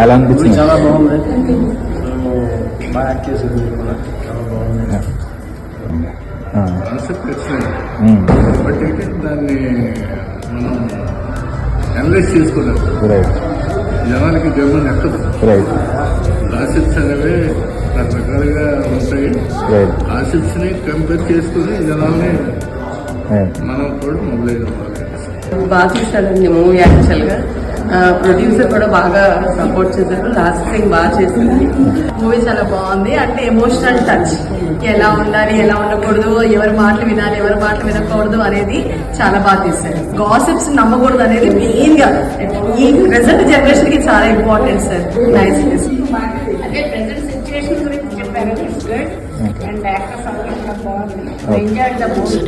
ఎలా అనిపించింది? చాలా బాగుంది, బాగా యాక్ట్ చేసింది కూడా, చాలా బాగుంది. కాన్సెప్ట్ ఎక్సలెంట్, బట్ అయితే దాన్ని మనం అనలైజ్ చేసుకోలేదు. జనాలకి జర్మన్ ఎక్కదు. కాన్సెప్ట్స్ అనేవి రకరకాలుగా ఉంటాయి. కాన్సెప్ట్స్ ని కంపేర్ చేసుకుని జనాల్ని మనం కూడా మొదలైన బాగా తీశాడండి మూవీ. యాక్చువల్ గా ప్రొడ్యూసర్ కూడా బాగా సపోర్ట్ చేశారు. లాస్ట్ థింగ్ బాగా చేసింది. మూవీ చాలా బాగుంది. అంటే ఎమోషనల్ టచ్, ఎలా ఉండాలి ఎలా ఉండకూడదు, ఎవరి మాటలు వినాలి ఎవరి మాటలు వినకూడదు అనేది చాలా బాగా తీశారు. గాసిప్స్ నమ్మకూడదు అనేది మెయిన్ గా ఈ ప్రెసెంట్ జనరేషన్ కి చాలా ఇంపార్టెంట్ సార్. నైస్. అంటే ప్రెసెంట్ సిచ్యువేషన్ గురించి చెప్పారు. ఇట్స్ గుడ్ అండ్ యాక్టర్స్ అందరూ బాగుంది. Enjoy the movie.